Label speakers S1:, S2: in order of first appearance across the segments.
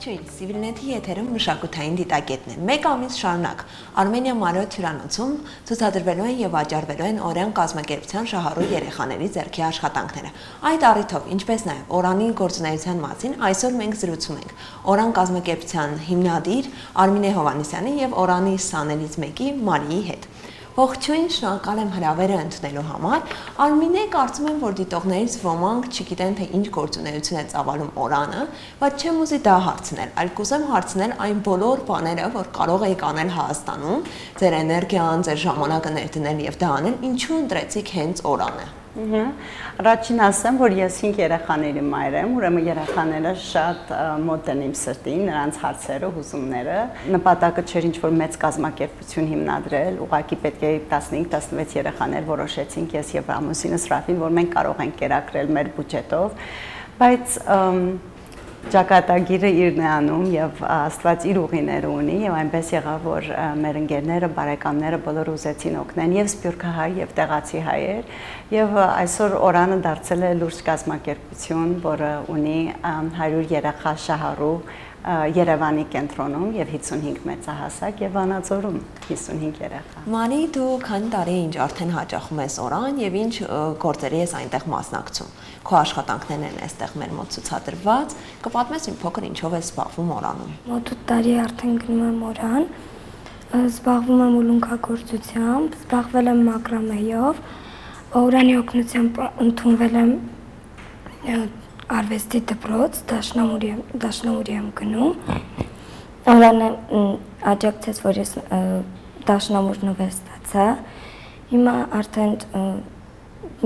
S1: Ողջույն, Civilnet-ի եթերում մշակութային դիտակետն է։ Մեկ ամիս շարունակ Արմենիա Մարիոթ հյուրանոցում ցուցադրվելու են եւ վաճառվելու են Օրան կազմակերպության շահառու երեխաների ձեռքի աշխատանքները։ Այդ առիթով, ինչպես նաեւ Օրանի գործունեության մասին այսօր մենք զրուցում ենք Օրան կազմակերպության հիմնադիր Արմինե Հովհաննիսյանի եւ Օրանի սաներից մեկի Մարիի հետ։ Ողջույն, շնորհակալ եմ հրավերը ընդունելու համար։ Արմինե, կարծում եմ, որ դիտողներից ոմանք չգիտեն, թե ինչ գործունեություն է ծավալում Օրանը, բայց չեմ ուզի դա հարցնել, այլ կուզեմ հարցնել այն բոլոր բաները, որ կարող եք անել Հայաստանում, ձեր էներգիան, ձեր ժամանակը ներդնել եւ դա անել, ինչու ընտրեցիք հենց Օրանը։
S2: Առաջին ասեմ, որ ես 5 երեխաների մայր եմ, ուրեմն երեխաները շատ մոտ են իմ սրտին, նրանց հարցերը, հուզումները։ Նպատակը չէր ինչ-որ մեծ կազմակերպություն հիմնադրել, ուղղակի պետք է 15-16 երեխաներ որոշեցինք ես եւ ամուսինս Ռաֆին, որ մենք կարող ենք կերակրել մեր բյուջետով, բայց ճակատագիրը իրն է անում եւ Աստված իր ուղիները ունի եւ այնպես եղավ որ մեր ընկերները, բարեկամները բոլորը ուզեցին օգնեն եւ սփյուռքահայ եւ տեղացի հայեր եւ այսօր Օրանը դարձել է լուրջ կազմակերպություն, որը ունի 100 երեխա շահառու Երևանի կենտրոնում եւ 55 մեծահասակ եւ Վանաձորում 55 երեխա։
S1: Մարի, դու քանի տարի ինչ արդեն հաճախում ես Օրան եւ ինչ գործերի ես այնտեղ մասնակցում։ Քո աշխատանքներն են այստեղ մեր մոտ ցուցադրված։ Կպատմես մի փոքր ինչով ես զբաղվում Օրանում։
S3: Մոտ 8 տարի արդեն գնում եմ Օրան։ Զբաղվում եմ ուլունքագործությամբ, զբաղվել եմ մակրամեյով, Օրանի օգնությամբ ընդունվել եմ Արվեստի դպրոց, դաշնամուրի եմ գնում։ Օրանը աջակցեց, որ ես դաշնամուր նվեր ստացա։ Հիմա արդեն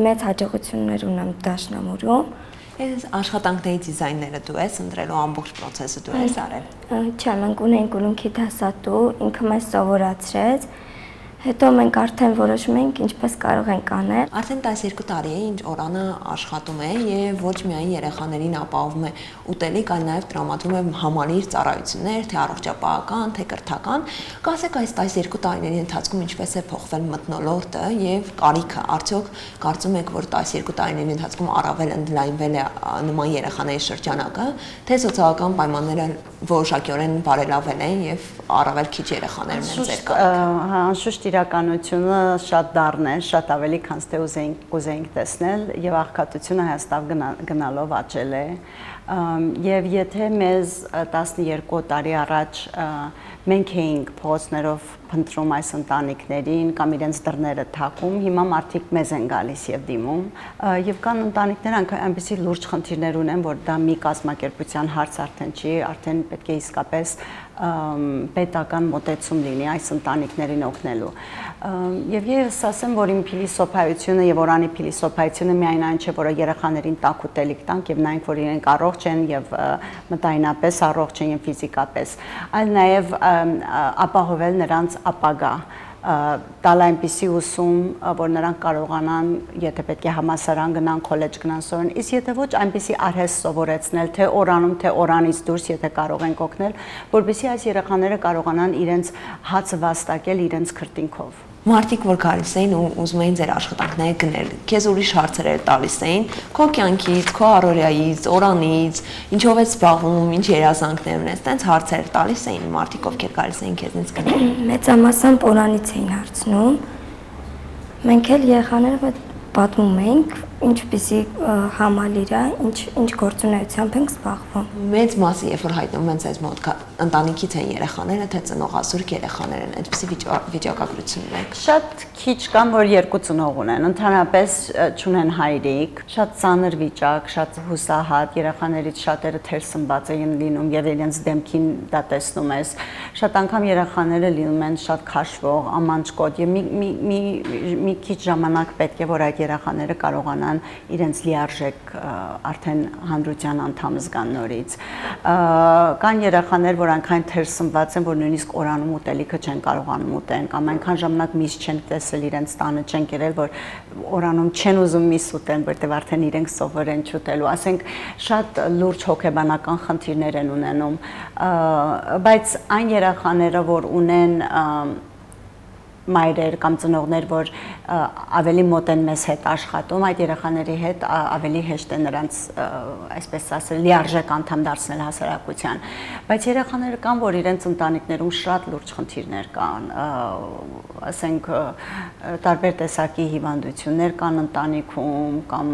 S3: մեծ հաջողություններ ունեմ դաշնամուրում։
S1: Այս աշխատանքների դիզայները դու ես ընտրելու ամբողջ process-ը դու ես արել։
S3: Չէ, մենք ունենք ուլունքի դասատու, ինքը մեզ սովորացրեց։ Հետո մենք արդեն որոշում ենք ինչպես կարող ենք անել։
S1: Արդեն 12 տարի է ինչ Օրանը աշխատում է եւ ոչ միայն երեխաներին ապահովում է ուտելիք, այլ նաեւ տրամադրում է համալիր ծառայություններ, թե առողջապահական, թե կրթական։ Կասեք այս 12 տարիների ընթացքում ինչպես է փոխվել մթնոլորտը եւ կարիքը։ Արդյոք կարծում եք, որ 12 տարիների ընթացքում առավել ընդլայնվել է նման երեխաների շրջանակը, թե սոցիալական պայմանները որոշակիորեն բարելավել են եւ առավել քիչ երեխաներ ունեն ձեր կարգ։
S2: Անշուշտ իրականությունը շատ դառն է, շատ ավելի քան թե ուզեինք տեսնել եւ աղքատությունը Հայաստան գնալով աճել է եւ եթե մեզ 12 տարի առաջ մենք էինք փողոցներով փնտրում այս ընտանիքներին կամ իրենց դռները թակում, հիմա մարդիկ մեզ են գալիս եւ դիմում եւ կան ընտանիքներ այնպեսի լուրջ խնդիրներ ունեն, որ դա մի կազմակերպության հարց արդեն չի, արդեն պետք է իսկապես պետական մոտեցում լինի այս ընտանիքներին օգնելու։ Եվ ես ասեմ, որ իմ փիլիսոփայությունը եւ Օրանի փիլիսոփայությունը միայն այն չէ, որ երեխաներին տաք ուտելիք տանք եւ նայենք, որ իրենք առողջ են եւ մտայնապես առողջ են եւ ֆիզիկապես, այլ նաեւ ապահովել նրանց ապագա, տալ այնպիսի ուսում, որ նրանք կարողանան, եթե պետք է համալսարան գնան, քոլեջ գնան սովորեն, իսկ եթե ոչ այնպիսի արհեստ սովորեցնել, թե Օրանում, թե Օրանից դուրս, եթե կարող ենք օգնել, որպեսզի այս երեխաները կարողանան իրենց հացը վաստակել իրենց քրտինքով։
S1: Մարդիկ, որ գալիս էին ու ուզում էին ձեր աշխատանքները գնել, քեզ ուրիշ հարցեր էր տալիս էին, քո կյանքից, քո առօրյայից, Օրանից, ինչով ես զբաղվում, ինչ երազանքներ ունես, տենց հարցեր տալիս էին մարդիկ, ովքեր գալիս էին քեզնից գնել։
S3: Մեծամասամբ Օրանից էին հարցնում։ Մենք էլ երեխաները պատմում ենք, ինչպիսի համալիր է, ինչ գործունեությամբ ենք զբաղվում։
S1: Մեծ մասը, երբ որ հայտնվում են ձեզ մոտ, ընտանիքից են երեխաները, թե ծնողազուրկ երեխաներ են, այդպիսի վիճակագրություն ունեք։
S2: Շատ քիչ կան, որ երկու ծնող ունեն, ընդհանրապես չունեն հայրիկ, շատ ծանր վիճակ, շատ հուսահատ, երեխաներից շատերը թերսնված են լինում եւ իրենց դեմքին դա տեսնում ես։ Շատ անգամ երեխաները լինում են շատ քաշվող, ամանջկոտ եւ մի քիչ ժամանակ պետք է, որ այդ երեխաները կարողանան իրենց լիարժեք արդեն հանրության անդամ զգան նորից։ Կան երեխաներ, որ այնքան թերսնված են, որ նույնիսկ Օրանում ուտելիքը չեն կարողանում ուտեն, կամ այնքան ժամանակ միս չեն տեսել իրենց տանը, չեն կերել, որ Օրանում չեն ուզում միս ուտեն, որտեղ արդեն իրենք սովոր են չուտելու։ Ասենք շատ լուրջ հոգեբանական խնդիրներ են ունենում, բայց այն երեխաները, որ ունեն մայրեր կամ ծնողներ, որ ավելի մոտ են մեզ հետ աշխատում, այդ երեխաների հետ ավելի հեշտ է նրանց, այսպես ասել, լիարժեք անդամ դարձնել հասարակության։ Բայց երեխաները կան, որ իրենց ընտանիքներում շատ լուրջ խնդիրներ կան, ասենք տարբեր տեսակի հիվանդություններ կան ընտանիքում կամ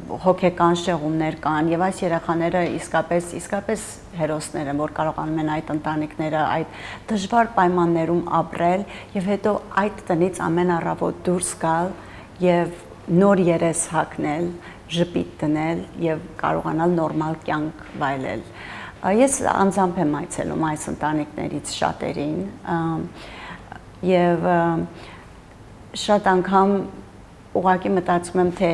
S2: հոգեկան շեղումներ կան եւ այս երեխաները իսկապես հերոսներ են, որ կարողանում են այդ ընտանիքները այդ դժվար պայմաններում ապրել եւ հետո այդ տնից ամեն առավոտ դուրս գալ եւ նոր երես հագնել, ժպիտ դնել եւ կարողանալ նորմալ կյանք վայելել։ Ես անձամբ եմ այցելում այս ընտանիքներից շատերին եւ շատ անգամ ուղղակի մտածում եմ, թե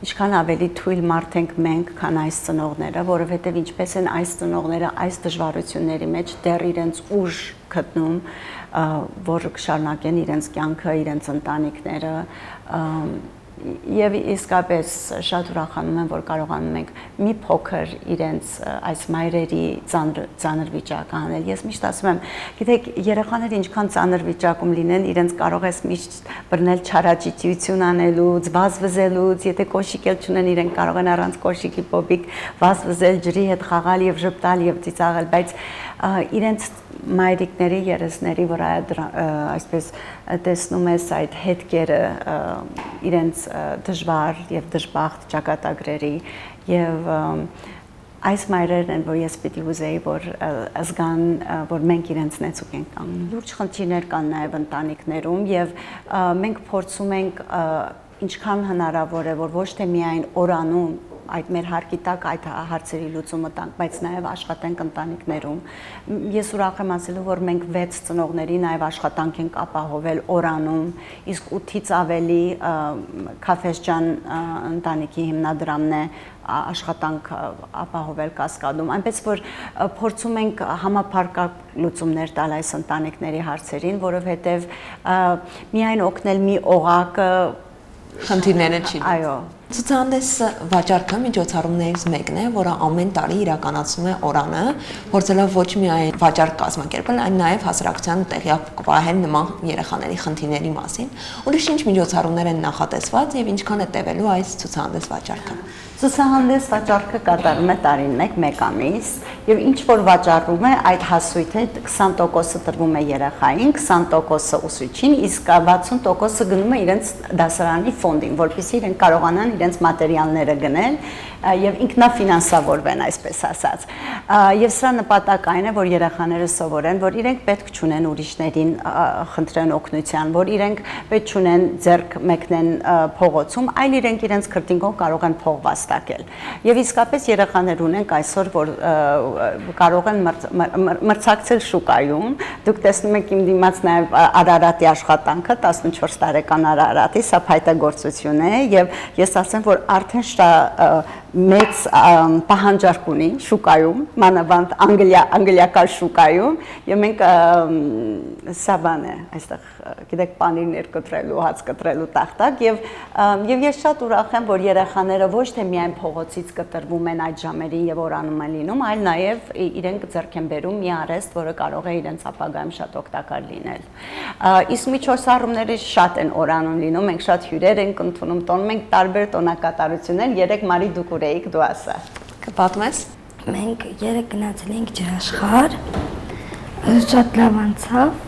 S2: ինչքան ավելի թույլ մարդ ենք մենք, քան այս ծնողները, որովհետև ինչպես են այս ծնողները այս դժվարությունների մեջ դեռ իրենց ուժ գտնում, որ կշարունակեն իրենց կյանքը, իրենց ընտանիքները, եւ իսկապես շատ ուրախանում եմ, որ կարողանում ենք մի փոքր իրենց այս մայրերի ծանր վիճակը անել։ Ես միշտ ասում եմ, գիտեք, երեխաները ինչքան ծանր վիճակում լինեն, իրենց կարող ես միշտ բռնել չարաճճիություն անելուց, վազվզելուց, եթե կոշիկ էլ չունեն, իրենք կարող են առանց կոշիկի պոպիկ վազվզել, ջրի հետ խաղալ եւ ժպտալ եւ ծիծաղել, բայց իրենց մայրիկների երեսների վրա այսպես տեսնում ես այդ հետքերը իրենց դժվար եւ դժբախտ ճակատագրերի եւ այս մայրերն են, որ ես պիտի ուզեի, որ զգան, որ մենք իրենց նեցուկ ենք կանգնում։ Լուրջ խնդիրներ կան նաեւ ընտանիքներում եւ մենք փորձում ենք ինչքան հնարավոր է, որ ոչ թե միայն օրանում այդ մեր հարկի տակ այդ հարցերի լուծումը տանք, բայց նաև աշխատենք ընտանիքներում։ Ես ուրախ եմ ասելու, որ մենք 6 ծնողների նաև աշխատանք ենք ապահովել օրանում, իսկ 8-ից ավելի Քաֆեշջան ընտանիքի հիմնադրամն է աշխատանք ապահովել Կասկադում, այնպես որ փորձում ենք համապարփակ լուծումներ տալ այս ընտանիքների հարցերին, որովհետև միայն օգնել մի օղակը
S1: խնդիրները չի։
S2: Այո։
S1: Ցուցահանդես վաճառքը միջոցառումներից մեկն է, որը ամեն տարի իրականացնում է օրանը, փորձելով ոչ միայն վաճառք կազմակերպել, այլ նաև հասարակության տեղյակ կպահել նման երեխաների խնդիրների մասին։ Ուրիշ ինչ միջոցառումներ են նախատեսված եւ ինչքան է տևելու այս ցուցահանդես վաճառքը։
S2: Ցուցահանդես վաճառքը կատարվում է տարին մեկ ամիս եւ ինչ որ վաճառվում է, այդ հասույթը 20%-ը տրվում է երեխային, 20%-ը ուսուցչին, իսկ 60%-ը գնում է իրենց դասարանի ֆոնդին, որպեսզի իրենք կարողանան իրենց մատերիալները գնել եւ ինքնաֆինանսավորվեն, այսպես ասած։ Եվ սրա նպատակն է, որ երեխաները սովորեն, որ իրենք պետք չունեն ուրիշներին խնդրեն օգնության, որ իրենք պետք չունեն ձեռք մեկնեն փողոցում, այլ իրենք իրենց քրտինքով կարող են փող վաստակել։ Եվ իսկապես երեխաներ ունենք այսօր, որ կարող են մրցակցել շուկայում։ Դուք տեսնում եք իմ դիմաց նաեւ Արարատի աշխատանքը, 14 տարեկան Արարատի, սա փայտագործություն է եւ ես ասեմ, որ արդեն մեծ պահանջարկ ունի շուկայում, մանավանդ անգլիական շուկայում, եւ մենք սա բան է, այստեղ գիտեք պանիրներ կտրելու, հաց կտրելու տախտակ եւ ես շատ ուրախ եմ, որ երեխաները ոչ թե միայն փողոցից կտրվում են այդ ժամերին եւ օրանում են լինում, այլ նաեւ իրենք ձեռք են բերում մի արեստ, որը կարող է իրենց ապագայում շատ օգտակար լինել։ Իսկ միջոցառումները շատ են օրանում լինում, մենք շատ հյուրեր ենք ընդունում, տոնում ենք տարբեր տոնակատարություններ, երեք Մարի դուք ուրեիք, դու ասա։
S1: Կպատմես։
S3: Մենք երեք գնացել ենք ջրաշխարհ, շատ լավ անցավ,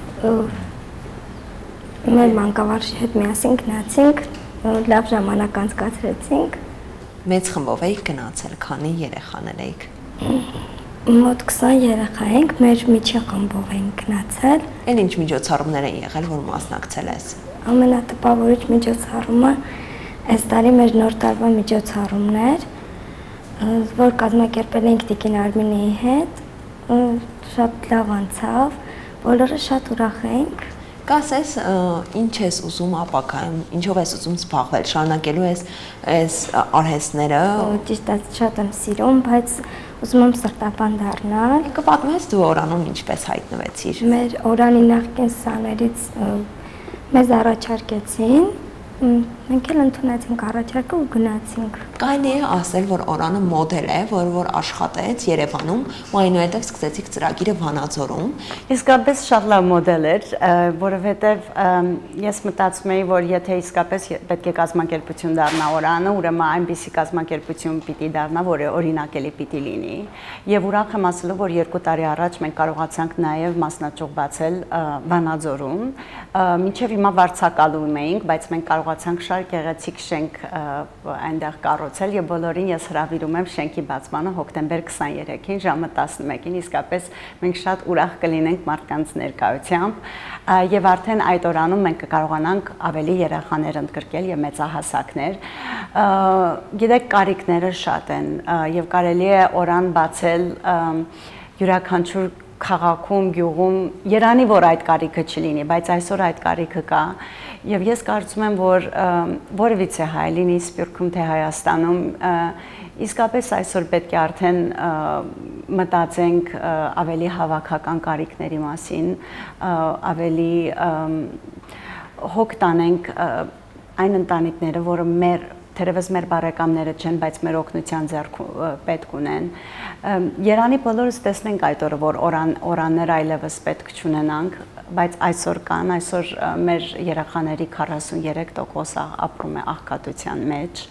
S3: մեր մանկավարժի հետ միասին գնացինք, լավ ժամանակ անցկացրեցինք։
S1: Մեծ խմբով էիք գնացել, քանի երեխաներ էիք։
S3: Մոտ 20 երեխա ենք, մեր միջի խմբով ենք գնացել։
S1: Էլ ինչ միջոցառումներ են եղել, որ մասնակցել ես։
S3: Ամենատպավորիչ միջոցառումը այս տարի մեր նոր տարվա միջոցառումն էր, որ կազմակերպել ենք Տիկին Արմինեի հետ, շատ լավ անցավ, բոլորը շատ ուրախ ենք։
S1: Կասես, ինչ ես ուզում ապագայում, ինչով ես ուզում զբաղվել, շարունակելու ես այս արհեստները։
S3: Ճիշտ է, շատ եմ սիրում, բայց ուզում եմ սրտաբան դառնալ։
S1: Կպատմես դու օրանում ինչպես հայտնվեցիր։
S3: Մեր օրանի նախկին սաներից մեզ առաջարկեցին Մենք էլ ընդունեցինք առաջարկը ու գնացինք։
S1: Կարելի է ասել, որ Օրանը մոդել է, որ աշխատեց Երևանում, ու այնուհետև սկսեցիք ծրագիրը Վանաձորում։
S2: Իսկապես շատ լավ մոդել էր, որովհետև ես մտածում էի, որ եթե իսկապես պետք է կազմակերպություն դառնա Օրանը, ուրեմն այնպիսի կազմակերպություն պիտի դառնա, որը օրինակելի պիտի լինի։ Եվ ուրախ եմ ասելու, որ 2 տարի առաջ մենք կարողացանք նաև մասնաճյուղ բացել Վանաձորում։ Մինչև հիմա վարձակալում էինք, բայց մենք կարողացանք շատ գեղեցիկ շենք այնտեղ կառուցել եւ բոլորին ես հրավիրում եմ շենքի բացմանը հոկտեմբեր 23-ին ժամը 11-ին, իսկապես մենք շատ ուրախ կլինենք մարդկանց ներկայությամբ եւ արդեն այդ օրանում մենք կկարողանանք ավելի երեխաներ ընդգրկել եւ մեծահասակներ։ Գիտեք, կարիքները շատ են եւ կարելի է Օրան բացել յուրաքանչյուր քաղաքում, գյուղում, երանի որ այդ կարիքը չլինի, բայց այսօր այդ կարիքը կա եւ ես կարծում եմ, որ որևիցե հայ լինի Սփյուռքում թե Հայաստանում, իսկապես այսօր պետք է արդեն մտածենք ավելի հավաքական կարիքների մասին, ավելի հոգ տանենք այն ընտանիքները, որը թերևս մեր բարեկամները չեն, բայց մեր օգնության ձեռք պետք ունեն։ Երանի բոլորս տեսնենք այդ օրը, որ օրաններ այլևս պետք չունենանք, բայց այսօր կան, այսօր մեր երեխաների 43% ապրում է աղքատության մեջ։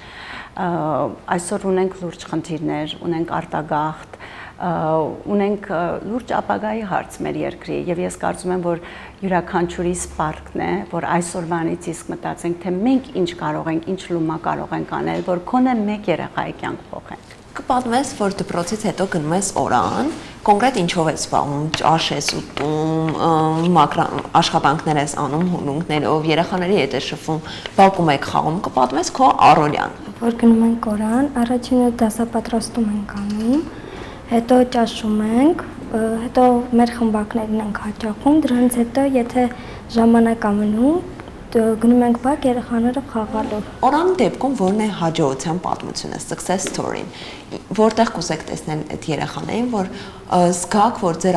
S2: Այսօր ունենք լուրջ խնդիրներ, ունենք արտագաղթ, ունենք լուրջ ապագայի հարց մեր երկրի եւ ես կարծում եմ, որ յուրաքանչյուրի սպառկն է, որ այսօրվանից իսկ մտածենք, թե մենք ինչ կարող ենք, ինչ լումա կարող ենք անել, որ քոնե մեկ երեխայի կյանք փոխենք։
S1: Կպատմես, որ դպրոցից հետո գնում ես Օրան, կոնկրետ ինչով ես զբաղվում, ճաշ ես ուտում, աշխատանքներ ես անում հուլունքներով, երեխաների հետ ես շփվում, բակում եք խաղում, կպատմես քո առօրյան։
S3: Որ գնում ենք Օրան, առաջինը դասապատրաստում ենք անում, հետո ճաշում ենք, հետո մեր խմբակներն ենք հաճախում, դրանից հետո եթե ժամանակ ամնում, գնում ենք բակ երեխաները խաղալու։
S1: Օրանի դեպքում որն է հաջողության պատմությունը, success story-ն, որտեղ կուզեք տեսնել այդ երեխաներին, որ զգաք, որ ձեր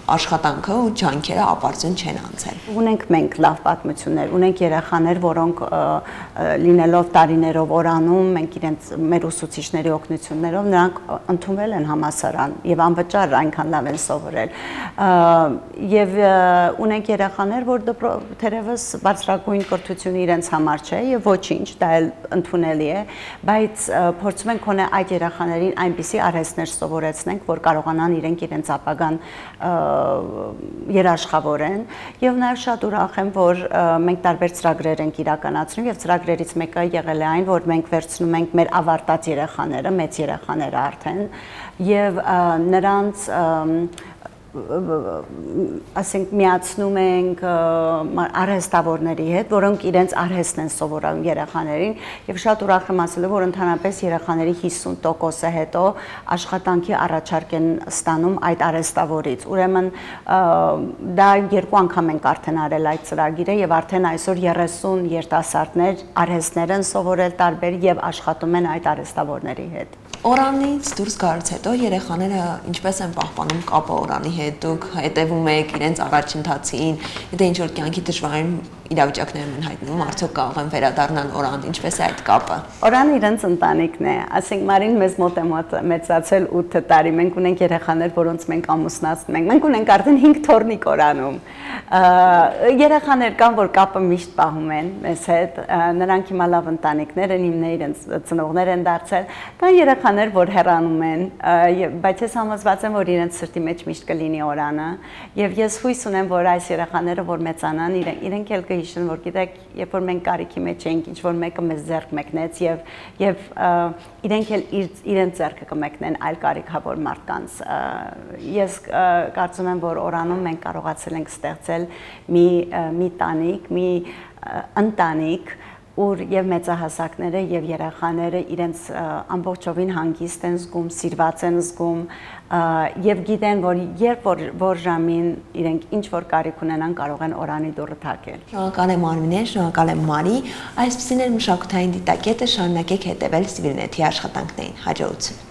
S1: աշխատանքը ու ջանքերը ապարդյուն չեն անցել։
S2: Ունենք մենք լավ պատմություններ, ունենք երեխաներ, որոնք լինելով տարիներով Օրանում, մենք իրենց մեր ուսուցիչների օգնություններով նրանք ընդունվել են համալսարան եւ անվճար այնքան լավ են սովորել։ Եվ ունենք երեխաներ, որ թերևս բարձրագույն կրթությունը իրենց համար չէ եւ ոչինչ, դա էլ ընդունելի է, բայց փորձում ենք գոնե այդ երեխաներին այնպիսի արհեստներ սովորեցնենք, որ կարողանան իրենց ապագան երաշխավորեն եւ նաեւ շատ ուրախ եմ, որ մենք տարբեր ծրագրեր ենք իրականացնում եւ ծրագրերից մեկը եղել է այն, որ մենք վերցնում ենք մեր ավարտած երեխաները, մեծ երեխաները արդեն եւ նրանց ասենք միացնում ենք արհեստավորների հետ, որոնք իրենց արհեստն են սովորում երեխաներին եւ շատ ուրախ եմ ասելու, որ ընդհանրապես երեխաների 50%-ը հետո աշխատանքի առաջարկ են ստանում այդ արհեստավորից։ Ուրեմն դա 2 անգամ ենք արդեն արել այդ ծրագիրը եւ արդեն այսօր 30 երիտասարդներ արհեստներ են սովորել տարբեր եւ աշխատում են այդ արհեստավորների հետ։
S1: Օրանից դուրս գալուց հետո երեխաները ինչպես են պահպանում կապը Օրանի հետ, դուք հետևում եք իրենց առաջընթացին, եթե ինչ-որ կյանքի դժվարին իրավիճակներում են հայտնում, արդյոք կարող են վերադառնալ Օրան, ինչպես է այդ կապը։
S2: Օրանը իրենց ընտանիքն է, ասենք Մարին մեզ մոտ է մեծացել 8 տարի, մենք ունենք երեխաներ, որոնց մենք ամուսնացնում ենք, մենք ունենք արդեն 5 թորնիկ Օրանում։ Երեխաներ կան, որ կապը միշտ պահում են մեզ հետ, նրանք հիմա լավ ընտանիքներ են, հիմն իրենց ծնողներ են դարձել, կան երեխաներ, որ հեռանում են, բայց ես համոզված եմ, որ իրենց սրտի մեջ միշտ կլինի Օրանը, եւ ես հույս ունեմ, որ այս երեխաները, որ մեծանան, իրենք էլ կհիշեն, որ գիտեք, երբ որ մենք կարիքի մեջ էինք, ինչ որ մեկը մեզ ձեռք մեկնեց եւ իրենք էլ իրենց ձեռքը կմեկնեն այլ կարիքավոր մարդկանց։ Ես կարծում եմ, որ Օրանում մենք կարողացել ենք ստեղծել մի տանիք, մի ընտանիք, ուր եւ մեծահասակները եւ երեխաները իրենց ամբողջովին հանգիստ են զգում, սիրված են զգում եւ գիտեն, որ երբ որ ժամին իրենք ինչ որ կարիք ունենան, կարող են Օրանի դուռը թակել։
S1: Շնորհակալ եմ Արմինե, շնորհակալ եմ Մարի, այսպիսին էր մշակութային դիտակետը, շարունակեք հետևել Civilnet-ի աշխատանքներին, հաջողություն։